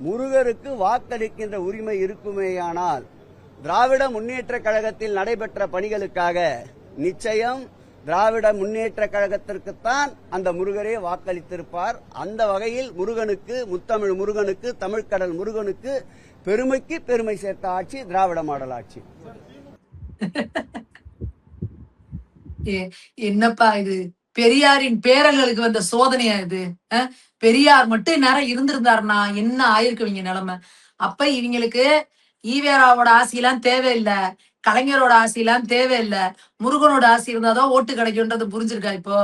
முருகருக்கு வாக்களிக்கின்ற உரிமை இருக்குமேயானால் திராவிட முன்னேற்ற கழகத்தில் நடைபெற்ற பணிகளுக்காக நிச்சயம் திராவிட முன்னேற்ற கழகத்திற்குத்தான் அந்த முருகரே வாக்களித்திருப்பார். அந்த வகையில் முருகனுக்கு, முத்தமிழ் முருகனுக்கு, தமிழ்கடல் முருகனுக்கு பெருமைக்கு பெருமை சேர்த்த ஆட்சி திராவிட மாடல் ஆட்சி. என்னப்பா இது, பெரியாரின் பேரர்களுக்கு வந்த சோதனையா இது? பெரியார் மட்டும் நேரம் இருந்திருந்தாருன்னா என்ன ஆயிருக்குவீங்க நிலைமை? அப்ப இவங்களுக்கு ஈவேராவோட ஆசையெல்லாம் தேவையில்லை, கலைஞரோட ஆசையெல்லாம் தேவையில்லை, முருகனோட ஆசை இருந்தாதான் ஓட்டு கிடைக்கும்ன்றது புரிஞ்சிருக்கா? இப்போ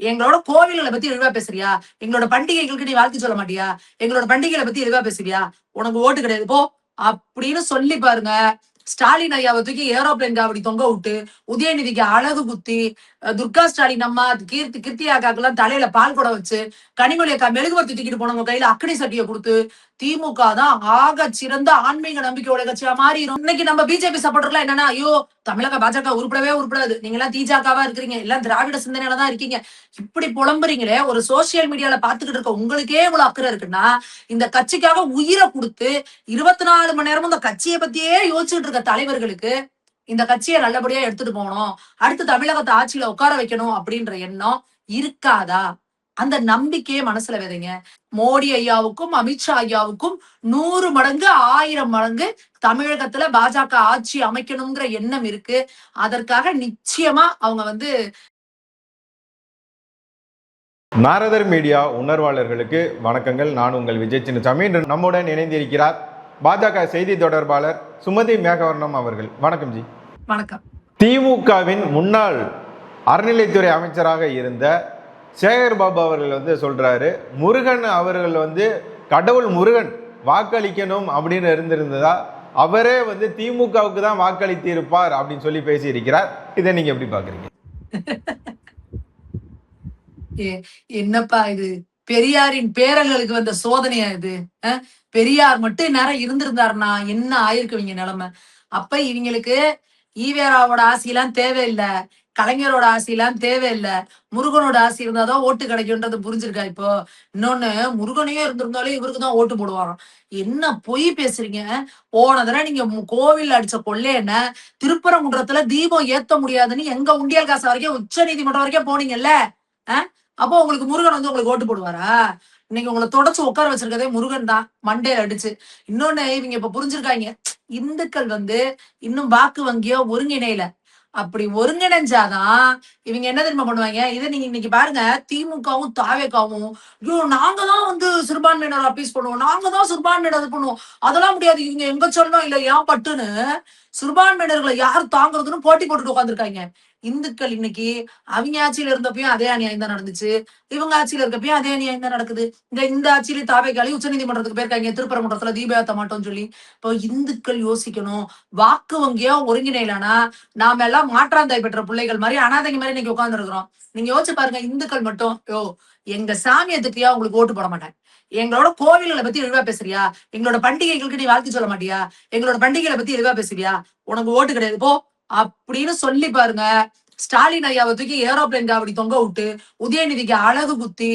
எங்களோட கோவில்களை பத்தி இழிவா பேசுறியா? எங்களோட பண்டிகைகளுக்கு நீ வாழ்த்து சொல்ல மாட்டியா? எங்களோட பண்டிகைகளை பத்தி இழிவா பேசுவியா? உனக்கு ஓட்டு கிடையாது போ அப்படின்னு சொல்லி பாருங்க. ஸ்டாலின் ஐயாவை தூக்கி ஏரோப்ளைன் காவடி தொங்க விட்டு, உதயநிதிக்கு அழகு குத்தி, துர்கா ஸ்டாலின் அம்மா கிருத்தி ஆக்காக்கெல்லாம் தலையில பால் கூட வச்சு, கனிமொழி அக்கா மெழுகுவர்த்தி தூக்கிட்டு போனவங்க கையில அக்னி சட்டியை கொடுத்து, திமுக தான் ஆக சிறந்த ஆன்மீக நம்பிக்கையோட கட்சியா மாறிடும். இன்னைக்கு நம்ம பிஜேபி சப்போர்டர்லாம் என்னன்னா, ஐயோ தமிழக பாஜக உருப்படாது, நீங்க எல்லாம் தீஜாக்காவா இருக்கிறீங்க, எல்லாம் திராவிட சிந்தனையில தான் இருக்கீங்க, இப்படி புலம்புறீங்களே. ஒரு சோசியல் மீடியால பாத்துக்கிட்டு இருக்க உங்களுக்கே இவ்வளவு அக்கறை இருக்குன்னா, இந்த கட்சிக்காக உயிரை கொடுத்து 24 மணி நேரமும் இந்த கட்சியை பத்தியே யோசிச்சுட்டு இருக்க தலைவர்களுக்கு இந்த கட்சியை நல்லபடியா எடுத்துட்டு போகணும், அடுத்து தமிழகத்தை ஆட்சியில உட்கார வைக்கணும் அப்படின்ற எண்ணம் இருக்காதா? அந்த நம்பிக்கையே மனசுல விதைங்க. மோடி ஐயாவுக்கும் அமித்ஷா ஐயாவுக்கும் 100 மடங்கு 1000 மடங்கு தமிழகத்துல பாஜக ஆட்சி அமைக்கணுங்கிற எண்ணம் இருக்கு. அதற்காக நிச்சயமா அவங்க நாரதர் மீடியா உணர்வாளர்களுக்கு வணக்கங்கள். நான் உங்கள் விஜய் சின்னசாமி. இன்று நம்முடன் இணைந்திருக்கிறார் பாஜக செய்தி தொடர்பாளர் சுமதி மேகவர்ணம் அவர்கள். வணக்கம் ஜி. வணக்கம். திமுகவின் முன்னாள் அறநிலைத்துறை அமைச்சராக இருந்த சேகர் பாபு அவர்கள் சொல்றாரு, முருகன் அவர்கள் கடவுள் முருகன் வாக்களிக்கணும் அப்படின்னு இருந்திருந்ததா அவரே திமுகவுக்கு தான் வாக்களித்து இருப்பார் அப்படின்னு சொல்லி பேசி இருக்கிறார். இதை நீங்க எப்படி பாக்குறீங்க? என்னப்பா இது, பெரியாரின் பேரர்களுக்கு வந்த சோதனையா இது? பெரியார் மட்டும் நேரம் இருந்திருந்தாருன்னா என்ன ஆயிருக்குவீங்க நிலைமை? அப்ப இவங்களுக்கு ஈவேராவோட ஆசையெல்லாம் தேவையில்லை, கலைஞரோட ஆசையெல்லாம் தேவையில்லை, முருகனோட ஆசை இருந்தாதான் ஓட்டு கிடைக்கும்ன்றது புரிஞ்சிருக்கா? இப்போ இன்னொன்னு, முருகனையே இருந்திருந்தாலே இவருக்கு தான் ஓட்டு போடுவாராம். என்ன பொய் பேசுறீங்க? போன தடவை நீங்க கோவில் அடிச்ச கொள்ளை என்ன, திருப்பரங்குன்றத்துல தீபம் ஏத்த முடியாதுன்னு எங்க உண்டியல் காசு வரைக்கும் உச்ச நீதிமன்றம் வரைக்கும் போனீங்கல்ல? அப்போ உங்களுக்கு முருகன் உங்களுக்கு ஓட்டு போடுவாரா? இன்னைக்கு உங்களை தொடச்சு உட்கார வச்சிருக்கதே முருகன் தான், மண்டையில அடிச்சு. இன்னொன்னு, இவங்க இப்ப புரிஞ்சிருக்காங்க, இந்துக்கள் இன்னும் வாக்கு வங்கியோ ஒருங்கிணையில. அப்படி ஒருங்கிணைஞ்சாதான் இவங்க என்ன தெரியுமா பண்ணுவாங்க? இதை நீங்க இன்னைக்கு பாருங்க, திமுகவும் தாவேக்காவும், ஐயோ நாங்க தான் சிறுபான்மையினர் அப்பீஸ் பண்ணுவோம், நாங்க தான் சிறுபான்மையினர் அது பண்ணுவோம், அதெல்லாம் முடியாது, இவங்க எங்க சொல்லணும் இல்ல ஏன் பட்டுன்னு சிறுபான்மையினர்களை யார் தாங்குறதுன்னு போட்டி போட்டுட்டு உட்காந்துருக்காங்க. இந்துக்கள் இன்னைக்கு அவங்க ஆட்சியில இருந்தப்பயும் அதே அநியாயம் தான் நடந்துச்சு, இவங்க ஆட்சியில இருக்கப்பயும் அதே அநியாயம் தான் நடக்குது. இந்த ஆட்சியில தாவேக்காலி உச்ச நீதிமன்றத்துக்கு போயிருக்காங்க, திருப்பரங்குன்றத்துல தீப ஏத்த மாட்டோம்னு சொல்லி. இப்போ இந்துக்கள் யோசிக்கணும், வாக்கு வங்கியா ஒருங்கிணையிலனா நாம எல்லாம் மாற்றாந்தாய் பெற்ற பிள்ளைகள் மாதிரி அனாதைங்க மாதிரி இன்னைக்கு உட்கார்ந்து இருக்கிறோம். நீங்க யோசிச்சு பாருங்க, இந்துக்கள் மட்டும் எங்க சாமியத்துக்கியா உங்களுக்கு ஓட்டு போட மாட்டேன், எங்களோட கோவில்களை பத்தி இழிவா பேசுறியா, எங்களோட பண்டிகைகளுக்கு நீ வாழ்த்து சொல்ல மாட்டியா, எங்களோட பண்டிகைகளை பத்தி இழிவா பேசுவியா, உனக்கு ஓட்டு கிடையாது போ அப்படின்னு சொல்லி பாருங்க. ஸ்டாலின் ஐயாவை தூக்கி ஏரோப்ளைன் காவடி தொங்க விட்டு, உதயநிதிக்கு அழகு குத்தி,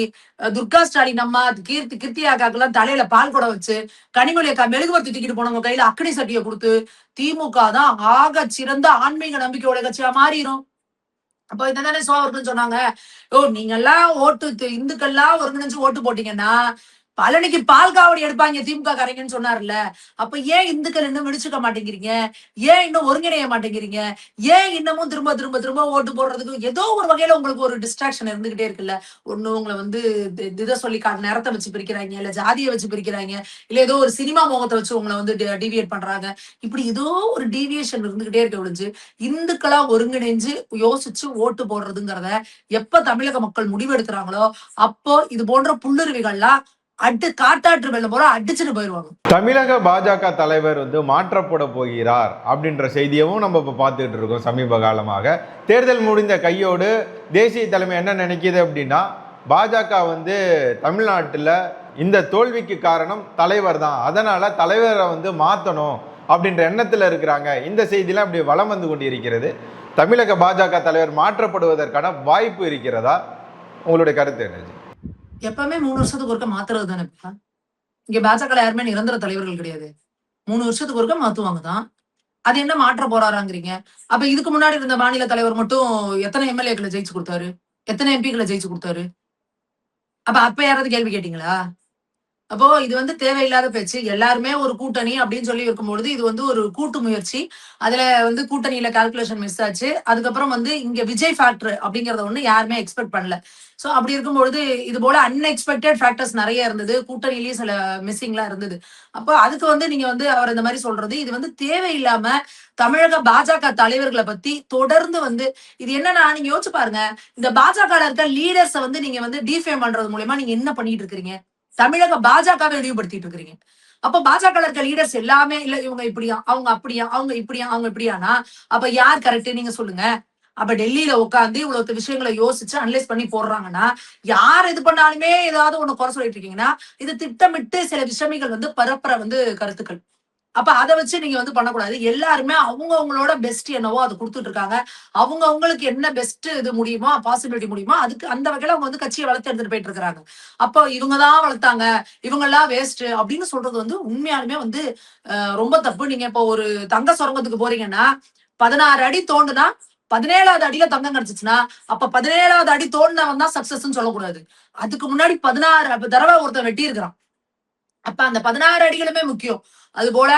துர்கா ஸ்டாலின் அம்மா கிருத்தி ஆக்காக்கெல்லாம் தலையில பால் கூட வச்சு, கனிமொழி அக்கா மெழுகுவர்த்தி தூக்கிட்டு போனவங்க கையில அக்னி சட்டியை கொடுத்து, திமுக தான் ஆக சிறந்த ஆன்மீக நம்பிக்கையோட கட்சியா மாறிடும். அப்போ இதானே சோழர்கள் சொன்னாங்க, நீங்க எல்லாம் இந்துக்கள்லாம் ஒருங்கிணைஞ்சு ஓட்டு போட்டீங்கன்னா பழனிக்கு பால் காவடி எடுப்பாங்க திமுக காரங்கன்னு சொன்னார்ல. அப்ப ஏன் இந்துக்கள் இன்னும் விழிச்சுக்க மாட்டேங்கிறீங்க? ஏன் இன்னும் ஒருங்கிணைய மாட்டேங்கிறீங்க? ஏன் இன்னமும் திரும்ப திரும்ப திரும்ப ஓட்டு போடுறதுக்கு ஏதோ ஒரு வகையில உங்களுக்கு ஒரு டிஸ்ட்ராக்ஷன் இருந்துகிட்டே இருக்குல்ல? ஒண்ணு உங்களை இதை சொல்லி நேரத்தை வச்சு பிரிக்கிறாங்க, இல்ல ஜாதியை வச்சு பிரிக்கிறாங்க, இல்ல ஏதோ ஒரு சினிமா முகத்தை வச்சு உங்களை டிவியேட் பண்றாங்க. இப்படி ஏதோ ஒரு டீவியேஷன் இருந்துகிட்டே இருக்க ஒழிஞ்சு இந்துக்களா ஒருங்கிணைஞ்சு யோசிச்சு ஓட்டு போடுறதுங்கிறத எப்ப தமிழக மக்கள் முடிவெடுக்கிறாங்களோ அப்போ இது போன்ற புல்லுருவிகள்லாம் காட்டாற்று வெள்ளம் போல அடிச்சுட்டு போயிருவாங்க. தமிழக பாஜக தலைவர் மாற்றப்பட போகிறார் அப்படின்ற செய்தியவும் நம்ம இப்ப பார்த்துட்டு இருக்கோம். சமீப காலமாக தேர்தல் முடிந்த கையோடு தேசிய தலைமை என்ன நினைக்குது அப்படின்னா, பாஜக தமிழ்நாட்டில் இந்த தோல்விக்கு காரணம் தலைவர் தான், அதனால தலைவரை மாற்றணும் அப்படின்ற எண்ணத்தில் இருக்கிறாங்க. இந்த செய்திலாம் இப்படி வலம் வந்து கொண்டிருக்கிறது. தமிழக பாஜக தலைவர் மாற்றப்படுவதற்கான வாய்ப்பு இருக்கிறதா? உங்களுடைய கருத்து என்ன? எப்பவுமே 3 வருஷத்துக்கு ஒருக்க மாத்துறது தானே. இங்க பாஜக யாருமே நிரந்தர தலைவர்கள் கிடையாது. 3 வருஷத்துக்கு ஒருக்க மாத்துவாங்க தான். அது என்ன மாற்ற போறாராங்கிறீங்க? அப்ப இதுக்கு முன்னாடி இருந்த மாநில தலைவர் மட்டும் எத்தனை எம்எல்ஏக்களை ஜெயிச்சு கொடுத்தாரு? எத்தனை எம்பிக்களை ஜெயிச்சு கொடுத்தாரு? அப்ப யாராவது கேள்வி கேட்டீங்களா? அப்போ இது வந்து தேவையில்லாத பேச்சு. எல்லாருமே ஒரு கூட்டணி அப்படின்னு சொல்லி இருக்கும்பொழுது, இது வந்து ஒரு கூட்டு முயற்சி. அதுல வந்து கூட்டணியில கால்குலேஷன் மிஸ் ஆச்சு. அதுக்கப்புறம் வந்து இங்க விஜய் ஃபேக்டர் அப்படிங்கறத ஒண்ணு யாருமே எக்ஸ்பெக்ட் பண்ணல. சோ அப்படி இருக்கும்பொழுது இது போல அன்எக்ஸ்பெக்டட் ஃபேக்டர்ஸ் நிறைய இருந்தது. கூட்டணியிலயும் சில மிஸ்ஸிங்லாம் இருந்தது. அப்போ அதுக்கு வந்து நீங்க வந்து அவர் இந்த மாதிரி சொல்றது, இது வந்து தேவையில்லாம தமிழக பாஜக தலைவர்களை பத்தி தொடர்ந்து வந்து இது என்னன்னா நீங்க யோசிச்சு பாருங்க. இந்த பாஜக இருக்க லீடர்ஸை வந்து நீங்க வந்து டிஃபேம் பண்றது மூலமா நீங்க என்ன பண்ணிட்டு இருக்கீங்க? தமிழக பாஜகவை இழிவுபடுத்திட்டு இருக்கிறீங்க. அப்ப பாஜக இருக்க லீடர்ஸ் எல்லாமே இல்ல இவங்க இப்படியா, அவங்க அப்படியா, அவங்க இப்படியா, அவங்க இப்படியானா அப்ப யார் கரெக்ட் நீங்க சொல்லுங்க. அப்ப டெல்லியில உட்காந்து இவ்வளவு விஷயங்களை யோசிச்சு அனலைஸ் பண்ணி போடுறாங்கன்னா, யார் இது பண்ணாலுமே ஏதாவது ஒண்ணு குறை சொல்லிட்டு இருக்கீங்கன்னா, இது திட்டமிட்டு சில விஷயங்கள் வந்து பரப்புற வந்து கருத்துக்கள். அப்ப அதை வச்சு நீங்க வந்து பண்ணக்கூடாது. எல்லாருமே அவங்களோட பெஸ்ட் என்னவோ அதை கொடுத்துட்டு இருக்காங்க. அவங்களுக்கு என்ன பெஸ்ட் இது முடியுமோ, பாசிபிலிட்டி முடியுமோ அதுக்கு அந்த வகையில அவங்க வந்து கட்சியை வளர்த்து எடுத்துட்டு போயிட்டு இருக்காங்க. அப்போ இவங்கதான் வளர்த்தாங்க, இவங்க எல்லாம் வேஸ்ட் அப்படின்னு சொல்றது வந்து உண்மையாலுமே வந்து ரொம்ப தப்பு. நீங்க இப்போ ஒரு தங்க சுரங்கத்துக்கு போறீங்கன்னா 16 அடி தோண்டுனா 17வது அடியில தங்கம் கிடைச்சிச்சுன்னா அப்ப 17வது அடி தோண்டினவன் தான் சக்சஸ் சொல்லக்கூடாது. அதுக்கு முன்னாடி 16 தடவை ஒருத்தன் வெட்டி இருக்கிறான். அப்ப அந்த 16 அடிகளுமே முக்கியம். அது போல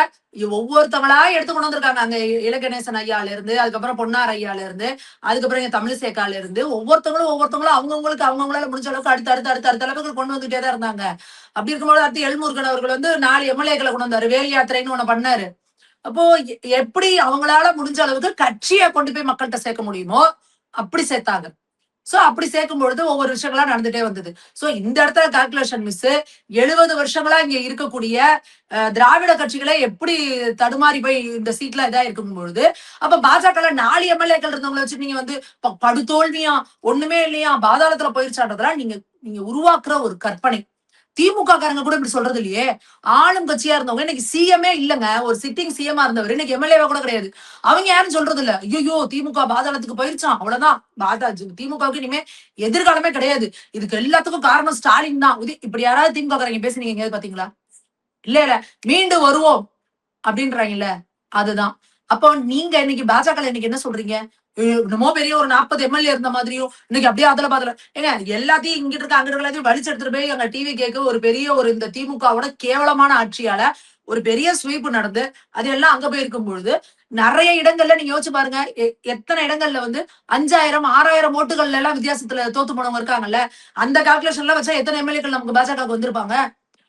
ஒவ்வொருத்தவங்களா எடுத்து கொண்டு வந்திருக்காங்க. அங்க இலகணேசன் ஐயால இருந்து, அதுக்கப்புறம் பொன்னார் ஐயால இருந்து, அதுக்கப்புறம் எங்க தமிழிசேக்கால இருந்து ஒவ்வொருத்தவங்களும் அவங்கவுங்களுக்கு அவங்கவுங்களால முடிஞ்ச அளவுக்கு அடுத்த அளவுக்கு கொண்டு வந்துட்டே தான் இருந்தாங்க. அப்படி இருக்கும்போது அடுத்து எல்முருகன் அவர்கள் வந்து 4 எம்எல்ஏக்களை கொண்டு வந்தாரு. வேல் யாத்திரைன்னு ஒண்ணு பண்ணாரு. அப்போ எப்படி அவங்களால முடிஞ்ச அளவுக்கு கட்சியை கொண்டு போய் மக்கள்கிட்ட சேர்க்க முடியுமோ அப்படி சேர்த்தாங்க. சோ அப்படி சேர்க்கும் பொழுது ஒவ்வொரு விஷயங்களா நடந்துட்டே வந்தது. சோ இந்த இடத்துல கால்குலேஷன் மிஸ். 70 வருஷங்களா இங்க இருக்கக்கூடிய திராவிட கட்சிகளே எப்படி தடுமாறி போய் இந்த சீட்ல இதா இருக்கும் பொழுது, அப்ப பாஜக 4 எம்எல்ஏக்கள் இருந்தவங்களை வச்சு நீங்க வந்து படுதோல்வியா ஒண்ணுமே இல்லையா பாதாளத்துல போயிருச்சான்றதெல்லாம் நீங்க உருவாக்குற ஒரு கற்பனை. திமுக காரங்க கூட இப்படி சொல்றது இல்லையே. ஆளும் கட்சியா இருந்தவங்க இன்னைக்கு சிஎம்ஏ இல்லங்க. ஒரு சிட்டிங் சிஎம்ஆ இருந்தவர் இன்னைக்கு எம்எல்ஏவா கூட கிடையாது. அவங்க யாரும் சொல்றது இல்ல. ஐயோ திமுக பாதாளத்துக்கு போயிருச்சான் அவ்வளவுதான். திமுகவுக்கு இனிமே எதிர்காலமே கிடையாது. இதுக்கு எல்லாத்துக்கும் காரணம் ஸ்டாலின் தான். இப்படி யாராவது திமுக காரங்க பேசுனீங்க எங்கேயாவது பாத்தீங்களா? இல்ல மீண்டு வருவோம் அப்படின்றாங்கல்ல அதுதான். அப்போ நீங்க இன்னைக்கு பாஜக இன்னைக்கு என்ன சொல்றீங்க? என்னமோ பெரிய ஒரு 40 எம்எல்ஏ இருந்த மாதிரியும் இன்னைக்கு அப்படியே அதுல பாதுல ஏங்க எல்லாத்தையும் இங்கிட்டு இருக்க அங்கிட்டு எல்லாத்தையும் வலிச்சு எடுத்துட்டு போய் அங்க டிவி கேட்க ஒரு பெரிய ஒரு இந்த திமுகவோட கேவலமான ஆட்சியால ஒரு பெரிய ஸ்வீப் நடந்து அது எல்லாம் அங்க போய் இருக்கும் பொழுது நிறைய இடங்கள்ல நீங்க யோசிச்சு பாருங்க. எத்தனை இடங்கள்ல வந்து 5000 6000 ஓட்டுகள்ல எல்லாம் வித்தியாசத்துல தோத்து போனவங்க இருக்காங்கல்ல. அந்த கால்குலேஷன்ல வச்சா எத்தனை எம்எல்ஏக்கள் நமக்கு பாஜக வந்திருப்பாங்க?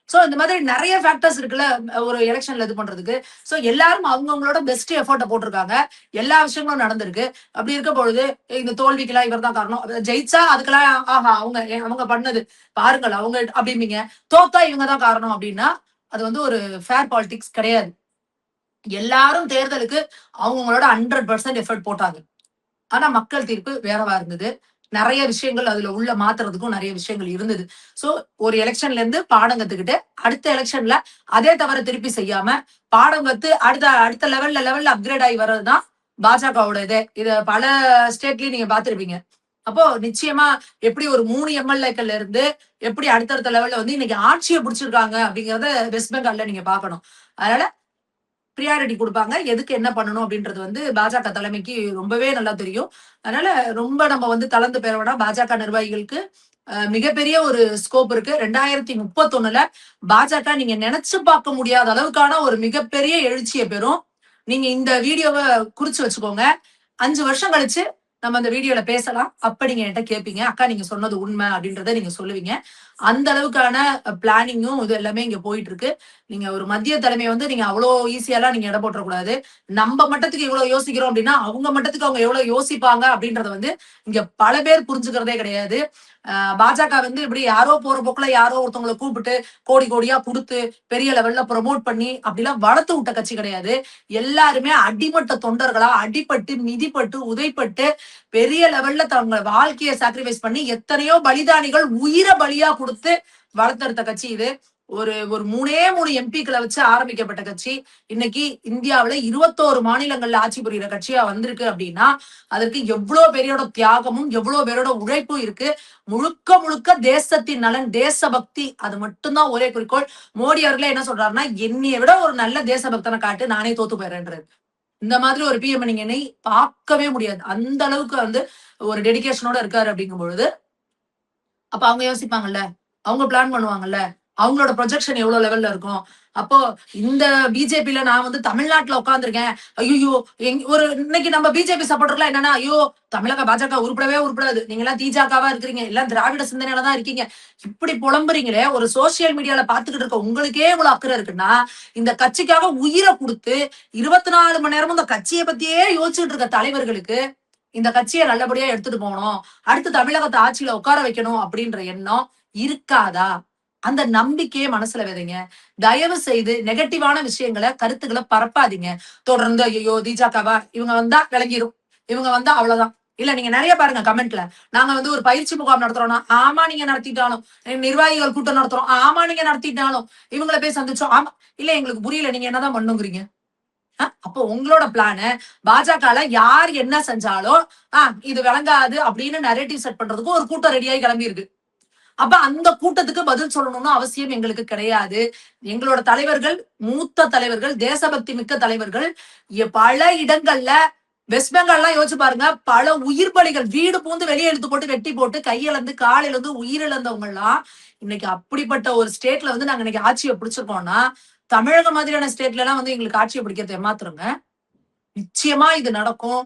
சோ இந்த மாதிரி நிறைய ஃபேக்டர்ஸ் இருக்குல்ல ஒரு எலெக்ஷன்ல இது பண்றதுக்கு. சோ எல்லாரும் அவங்களோட பெஸ்ட் எஃபோர்ட்டை போட்டிருக்காங்க. எல்லா விஷயங்களும் நடந்திருக்கு. அப்படி இருக்க பொழுது இந்த தோல்விக்கெல்லாம் இவர் தான் காரணம். ஜெயிச்சா அதுக்கெல்லாம் ஆஹா அவங்க பண்ணது பாருங்கள் அவங்க அப்படிம்பீங்க. தோத்தா இவங்க தான் காரணம் அப்படின்னா அது வந்து ஒரு ஃபேர் பாலிடிக்ஸ் கிடையாது. எல்லாரும் தேர்தலுக்கு அவங்களோட 100% எஃபர்ட் போட்டாங்க. ஆனா மக்கள் தீர்ப்பு வேறவா இருந்தது. நிறைய விஷயங்கள் அதுல உள்ள மாத்துறதுக்கும் நிறைய விஷயங்கள் இருந்தது. சோ ஒரு எலெக்ஷன்ல இருந்து பாடம் கத்துக்கிட்டு அடுத்த எலெக்ஷன்ல அதே தவிர திருப்பி செய்யாம பாடம் கத்து அடுத்த லெவல்ல அப்கிரேட் ஆகி வர்றதுதான் பாஜகவோட இத பல ஸ்டேட்லயும் நீங்க பாத்திருப்பீங்க. அப்போ நிச்சயமா எப்படி ஒரு 3 எம்எல்ஏக்கள் இருந்து எப்படி அடுத்தடுத்த லெவல்ல வந்து இன்னைக்கு ஆட்சியை பிடிச்சிருக்காங்க அப்படிங்கறத வெஸ்ட் பெங்கால்ல நீங்க பாக்கணும். அதனால ப்ரியாரிட்டி கொடுப்பாங்க. எதுக்கு என்ன பண்ணணும் அப்படின்றது வந்து பாஜக தலைமைக்கு ரொம்பவே நல்லா தெரியும். அதனால ரொம்ப நம்ம வந்து தளர்ந்து பெறவோட பாஜக நிர்வாகிகளுக்கு மிகப்பெரிய ஒரு ஸ்கோப் இருக்கு. 2031ல பாஜக நீங்க நினைச்சு பார்க்க முடியாத அளவுக்கான ஒரு மிகப்பெரிய எழுச்சியை பெறும். நீங்க இந்த வீடியோவை குறிச்சு வச்சுக்கோங்க. 5 வருஷம் கழிச்சு நம்ம அந்த வீடியோல பேசலாம். அப்ப நீங்க என்கிட்ட கேட்பீங்க, அக்கா நீங்க சொன்னது உண்மை அப்படின்றத நீங்க சொல்லுவீங்க. அந்த அளவுக்கான பிளானிங்கும் இது எல்லாமே இங்க போயிட்டு இருக்கு. நீங்க ஒரு மத்திய தலைமையை வந்து நீங்க அவ்வளவு ஈஸியாலாம் நீங்க இடம் போட்டக்கூடாது. நம்ம மட்டத்துக்கு இவ்வளவு யோசிக்கிறோம் அப்படின்னா அவங்க மட்டத்துக்கு அவங்க எவ்வளவு யோசிப்பாங்க அப்படின்றத வந்து இங்க பல பேர் புரிஞ்சுக்கிறதே கிடையாது. பாஜக வந்து இப்படி யாரோ போற போக்குல யாரோ ஒருத்தவங்களை கூப்பிட்டு கோடியா கொடுத்து பெரிய லெவல்ல ப்ரொமோட் பண்ணி அப்படிலாம் வளர்த்து விட்ட கட்சி கிடையாது. எல்லாருமே அடிமட்ட தொண்டர்களா அடிபட்டு மிதிப்பட்டு உதைப்பட்டு பெரிய லெவல்ல தங்க வாழ்க்கையை சாக்ரிஃபைஸ் பண்ணி எத்தனையோ பலிதானிகள் உயிரை பலியா கொடுத்து வளர்த்தெடுத்த கட்சி இது. ஒரு ஒரு 3 எம்பிக்களை வச்சு ஆரம்பிக்கப்பட்ட கட்சி இன்னைக்கு இந்தியாவுல 21 மாநிலங்கள்ல ஆட்சி புரிகிற கட்சியா வந்திருக்கு அப்படின்னா அதற்கு எவ்வளவு பேரோட தியாகமும் எவ்வளவு பேரோட உழைப்பும் இருக்கு. முழுக்க முழுக்க தேசத்தின் நலன், தேசபக்தி, அது மட்டும்தான் ஒரே குறிக்கோள். மோடி அவர்களே என்ன சொல்றாருன்னா, என்னைய விட ஒரு நல்ல தேசபக்தனை காட்டு, நானே தோத்து போயிடுறேன்றது. இந்த மாதிரி ஒரு பிஎம் நீங்க என்னை பார்க்கவே முடியாது. அந்த அளவுக்கு வந்து ஒரு டெடிகேஷனோட இருக்காரு அப்படிங்கும் பொழுது அப்ப அவங்க யோசிப்பாங்கல்ல, அவங்க பிளான் பண்ணுவாங்கல்ல, அவங்களோட ப்ரொஜெக்ஷன் எவ்வளவு லெவல்ல இருக்கும். அப்போ இந்த பிஜேபியில நான் வந்து தமிழ்நாட்டுல உட்காந்துருக்கேன், ஐயோ ஒரு இன்னைக்கு நம்ம பிஜேபி சப்போர்ட்டர்லாம் என்னன்னா, ஐயோ தமிழக பாஜக உருப்படவே உருப்படாது, நீங்க எல்லாம் தீஜாக்காவா இருக்கிறீங்க, எல்லாம் திராவிட சிந்தனையில தான் இருக்கீங்க, இப்படி புலம்புறீங்களே. ஒரு சோசியல் மீடியால பாத்துக்கிட்டு இருக்க உங்களுக்கே இவ்வளவு அக்கறை இருக்குன்னா, இந்த கட்சிக்காக உயிரை கொடுத்து 24 மணி நேரமும் இந்த கட்சியை பத்தியே யோசிச்சுட்டு இருக்க தலைவர்களுக்கு இந்த கட்சியை நல்லபடியா எடுத்துட்டு போகணும், அடுத்து தமிழகத்தை ஆட்சியில உட்கார வைக்கணும் அப்படின்ற எண்ணம் இருக்காதா? அந்த நம்பிக்கையே மனசுல விதைங்க. தயவு செய்து நெகட்டிவான விஷயங்களை, கருத்துக்களை பரப்பாதீங்க. தொடர்ந்து ஐயோ தீஜாக்காவா, இவங்க வந்தா விளங்கிடும், இவங்க வந்தா அவ்வளவுதான். இல்ல நீங்க நிறைய பாருங்க கமெண்ட்ல, நாங்க வந்து ஒரு பயிற்சி முகாம் நடத்துறோம்னா, ஆமா நீங்க நடத்திட்டாலும், நிர்வாகிகள் கூட்டம் நடத்துறோம், ஆமா நீங்க நடத்திட்டாலும், இவங்களை போய் சந்திச்சோம், ஆமா இல்ல எங்களுக்கு புரியல, நீங்க என்னதான் பண்ணுங்கிறீங்க. அப்போ உங்களோட பிளான பாஜக யார் என்ன செஞ்சாலும் இது விளங்காது அப்படின்னு நரேட்டிவ் செட் பண்றதுக்கு ஒரு கூட்டம் ரெடியாகி கிளம்பி இருக்கு. அப்ப அந்த கூட்டத்துக்கு பதில் சொல்லணும்னு அவசியம் எங்களுக்கு கிடையாது. எங்களோட தலைவர்கள், மூத்த தலைவர்கள், தேசபக்தி மிக்க தலைவர்கள் பல இடங்கள்ல, வெஸ்ட் பெங்கால்லாம் யோசிச்சு பாருங்க, பல உயிர் பலிகள், வீடு பூந்து வெளியே இழுத்து போட்டு வெட்டி போட்டு கையிலிருந்து காலிலிருந்து உயிரிழந்தவங்க எல்லாம் இன்னைக்கு அப்படிப்பட்ட ஒரு ஸ்டேட்ல வந்து நாங்க இன்னைக்கு ஆட்சியை பிடிச்சிருக்கோம்னா, தமிழக மாதிரியான ஸ்டேட்ல எல்லாம் வந்து எங்களுக்கு ஆட்சியை பிடிக்கிறது ஏமாத்துறோங்க. நிச்சயமா இது நடக்கும்.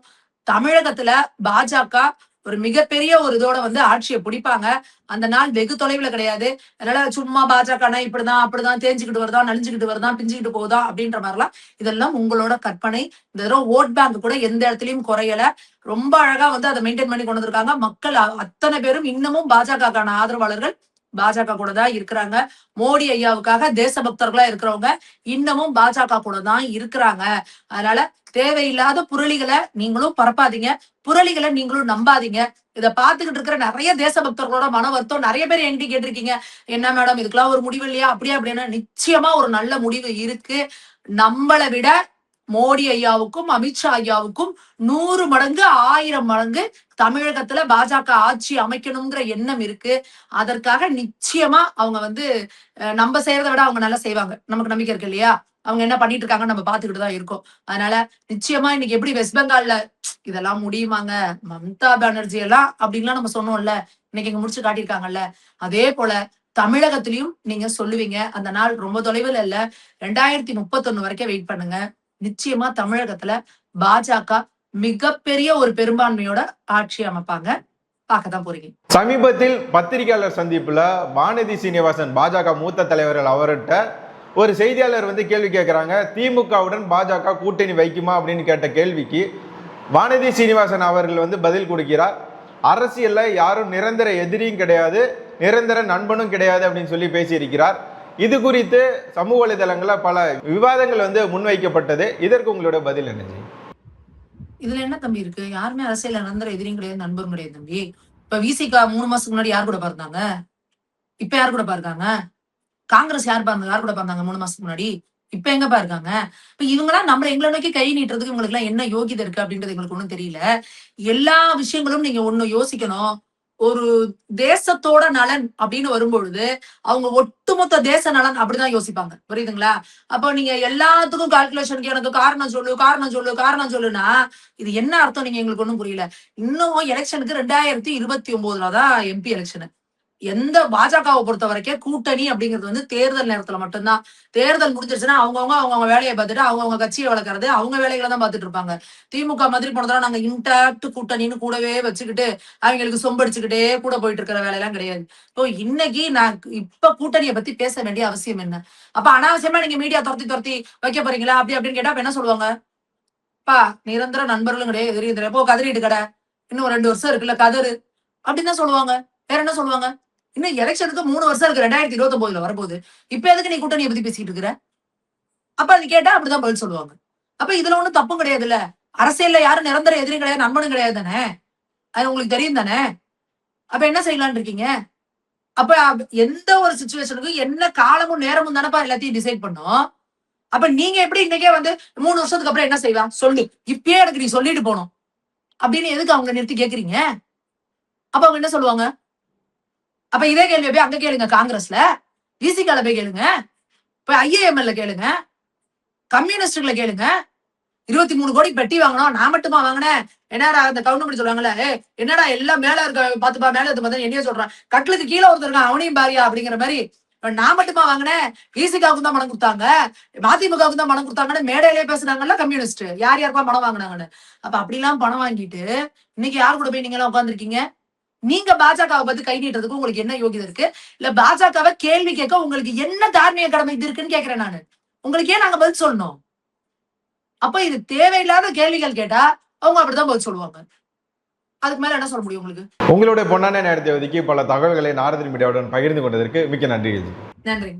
தமிழகத்துல பாஜக ஒரு மிகப்பெரிய ஒரு இதோட வந்து ஆட்சியை பிடிப்பாங்க. அந்த நாள் வெகு தொலைவுல கிடையாது. அதனால சும்மா பாஜகனா இப்படிதான் அப்படிதான் தேஞ்சுக்கிட்டு வருதா, நலிஞ்சுக்கிட்டு வருதா, பிஞ்சுக்கிட்டு போகுதா அப்படின்ற மாதிரிலாம் இதெல்லாம் உங்களோட கற்பனை. இந்த தடவை ஓட் பேங்க் கூட எந்த இடத்துலயும் குறையல. ரொம்ப அழகா வந்து அதை மெயின்டைன் பண்ணி கொண்டு வந்திருக்காங்க. மக்கள் அத்தனை பேரும் இன்னமும் பாஜகக்கான ஆதரவாளர்கள் பாஜக கூட தான் இருக்கிறாங்க. மோடி ஐயாவுக்காக தேசபக்தர்களா இருக்கிறவங்க இன்னமும் பாஜக கூட தான் இருக்கிறாங்க. அதனால தேவையில்லாத புரளிகளை நீங்களும் பரப்பாதீங்க, புரளிகளை நீங்களும் நம்பாதீங்க. இதை பார்த்துக்கிட்டு இருக்கிற நிறைய தேசபக்தர்களோட மன வருத்தம், நிறைய பேர் என்கிட்ட கேட்டிருக்கீங்க, என்ன மேடம் இதுக்கெல்லாம் ஒரு முடிவு இல்லையா அப்படியா அப்படின்னா, நிச்சயமா ஒரு நல்ல முடிவு இருக்கு. நம்மளை விட மோடி ஐயாவுக்கும் அமித்ஷா ஐயாவுக்கும் 100 மடங்கு 1000 மடங்கு தமிழகத்துல பாஜக ஆட்சி அமைக்கணுங்கிற எண்ணம் இருக்கு. அதற்காக நிச்சயமா அவங்க வந்து நம்ம செய்யறதை விட அவங்க நல்லா செய்வாங்க, நமக்கு நம்பிக்கை இருக்கு இல்லையா. அவங்க என்ன பண்ணிட்டு இருக்காங்கன்னு நம்ம பாத்துக்கிட்டு தான் இருக்கோம். அதனால நிச்சயமா இன்னைக்கு எப்படி வெஸ்ட் பெங்கால்ல இதெல்லாம் முடியுமாங்க, மம்தா பானர்ஜி எல்லாம் அப்படின்லாம் நம்ம சொன்னோம்ல, இன்னைக்கு இங்க முடிச்சு காட்டியிருக்காங்கல்ல, அதே போல தமிழகத்திலயும் நீங்க சொல்லுவீங்க. அந்த நாள் ரொம்ப தொலைவில் இல்ல, 2031 வரைக்கும் வெயிட் பண்ணுங்க. நிச்சயமா தமிழகத்துல பாஜக மிகப்பெரிய ஒரு பெரும்பான்மையோட ஆட்சி அமைப்பாங்க. பார்க்கத்தான் போறீங்க. சமீபத்தில் பத்திரிகையாளர் சந்திப்புல வானதி சீனிவாசன் பாஜக மூத்த தலைவர்கள் அவர்கிட்ட ஒரு செய்தியாளர் வந்து கேள்வி கேட்கிறாங்க, திமுகவுடன் பாஜக கூட்டணி வைக்குமா அப்படின்னு கேட்ட கேள்விக்கு வானதி சீனிவாசன் அவர்கள் வந்து பதில் கொடுக்கிறார், அரசியல்ல யாரும் நிரந்தர எதிரியும் கிடையாது, நிரந்தர நண்பனும் கிடையாது அப்படின்னு சொல்லி பேசியிருக்கிறார். இது குறித்து சமூக வலைதளங்கள்ல பல விவாதங்கள் வந்து முன்வைக்கப்பட்டது. இதற்கு உங்களோட பதில் என்ன? இதுல என்ன தம்பி இருக்கு? யாருமே அரசியல் நிரந்தர எதிரியும் கிடையாது, நண்பரும் கிடையாது தம்பி. இப்ப விசிகா 3 மாசத்துக்கு முன்னாடி யார் கூட பார்த்தாங்க? இப்ப யார் கூட பார்த்தாங்க? காங்கிரஸ் யார் கூட பார்த்தாங்க 3 மாசத்துக்கு முன்னாடி? இப்ப எங்கப்பா இருக்காங்க? இப்ப இவங்கெல்லாம் எங்களை நோக்கி கை நீட்டுறதுக்கு இவங்களுக்கு எல்லாம் என்ன யோகிதை இருக்கு அப்படின்றது எங்களுக்கு ஒண்ணும் தெரியல. எல்லா விஷயங்களும் நீங்க ஒண்ணு யோசிக்கணும். ஒரு தேசத்தோட நலன் அப்படின்னு வரும்பொழுது அவங்க ஒட்டுமொத்த தேச நலன் அப்படிதான் யோசிப்பாங்க, புரியுதுங்களா? அப்போ நீங்க எல்லாத்துக்கும் கால்குலேஷனுக்கு எனக்கு காரணம் சொல்லுனா இது என்ன அர்த்தம் நீங்க எங்களுக்கு ஒண்ணும் புரியல. இன்னும் எலெக்ஷனுக்கு 2029 தான் எம்பி எலெக்ஷன். எந்த பாஜகவை பொறுத்த வரைக்கும் கூட்டணி அப்படிங்கிறது வந்து தேர்தல் நேரத்துல மட்டும்தான். தேர்தல் முடிஞ்சிருச்சுன்னா அவங்கவுங்க வேலையை பார்த்துட்டு அவங்கவுங்க கட்சியை வளர்க்கறது, அவங்க வேலைகளை தான் பார்த்துட்டு இருப்பாங்க. திமுக மாதிரி போனதெல்லாம் நாங்க இன்டாக்ட் கூட்டணின்னு கூடவே வச்சுக்கிட்டு அவங்களுக்கு சொம்படிச்சுக்கிட்டே கூட போயிட்டு இருக்கிற வேலையெல்லாம் கிடையாது. இப்போ இன்னைக்கு நான் இப்ப கூட்டணியை பத்தி பேச வேண்டிய அவசியம் என்ன? அப்ப அனாவசியமா நீங்க மீடியா துரத்தி வைக்க போறீங்களா அப்படி அப்படின்னு கேட்டா என்ன சொல்லுவாங்க? பா நிரந்தர நண்பர்களும் கிடையாது, எதிரியும் தெரியாது, போ கதறிட்டு கடை, இன்னும் 2 வருஷம் இருக்குல்ல கதறு அப்படின்னு தான் சொல்லுவாங்க. வேற என்ன சொல்லுவாங்க? இன்னும் எலெக்ஷனுக்கு 3 வருஷம் இருக்கு, 2029 வரப்போகுது. இப்ப எதுக்கு நீ கூட்டணியை பத்தி பேசிட்டு இருக்கிற? அப்ப அது கேட்டா அப்படிதான் பதில் சொல்லுவாங்க. அப்ப இதுல ஒண்ணும் தப்பும் கிடையாது இல்ல. அரசியல்ல யாரும் நிரந்தர எதிரியும் கிடையாது, நண்பனும் கிடையாது தானே, அது உங்களுக்கு தெரியும் தானே. அப்ப என்ன செய்யலான்னு இருக்கீங்க? அப்ப எந்த ஒரு சுச்சுவேஷனுக்கும் என்ன காலமும் நேரமும் தானப்பா எல்லாத்தையும் டிசைட் பண்ணும். அப்ப நீங்க எப்படி இன்னைக்கே வந்து 3 வருஷத்துக்கு அப்புறம் என்ன செய்வா சொல்லு, இப்பயே எனக்கு நீ சொல்லிட்டு போனோம் அப்படின்னு எதுக்கு அவங்க நிறுத்தி கேக்குறீங்க? அப்ப அவங்க என்ன சொல்லுவாங்க? அப்ப இதே கேள்வி போய் அங்க கேளுங்க, காங்கிரஸ்ல விசிகால போய் கேளுங்க, போய் ஐஏஎம்எல்ல கேளுங்க, கம்யூனிஸ்டுகளை கேளுங்க. 23 கோடி பெட்டி வாங்கணும், நான் மட்டுமா வாங்கினேன்? என்னடா அந்த கவுண்டமணி சொல்லுவாங்கல்ல, என்னடா எல்லாம் மேல இருக்க பாத்துப்பா, மேல இருந்து பார்த்தா என்னைய சொல்றான், கட்டிலுக்கு கீழே ஒருத்தர் இருக்கான் அவனையும் பாரியா அப்படிங்கிற மாதிரி. நான் மட்டுமா வாங்கினேன், விசிகாவுக்கு தான் பணம் கொடுத்தாங்க, மதிமுகவுக்கு தான் பணம் கொடுத்தாங்கன்னு மேடையிலே பேசுனாங்கல்ல கம்யூனிஸ்ட், யார் யாருப்பா பணம் வாங்கினாங்கன்னு. அப்ப அப்படிலாம் பணம் வாங்கிட்டு இன்னைக்கு யார் கூட போய் நீங்க எல்லாம் உட்காந்துருக்கீங்க? நீங்க பாஜகவை பத்தி கை நீட்டுறதுக்கு உங்களுக்கு என்ன யோகிதை இருக்கு? இல்ல பாஜகவை கேள்வி கேட்க உங்களுக்கு என்ன தார்மீக கடமை இது இருக்குன்னு கேக்குறேன் நானு. உங்களுக்கு ஏன் நாங்க பதில் சொல்லணும்? அப்ப இது தேவையில்லாத கேள்விகள் கேட்டா அவங்க அப்படிதான் பதில் சொல்லுவாங்க. அதுக்கு மேல என்ன சொல்ல முடியும் உங்களுக்கு? உங்களுடைய பொன்னான நேரத்தை ஒதுக்கி பல தகவல்களை நாரதன் மீடியாவுடன் பகிர்ந்து கொண்டதற்கு மிக்க நன்றி. நன்றி.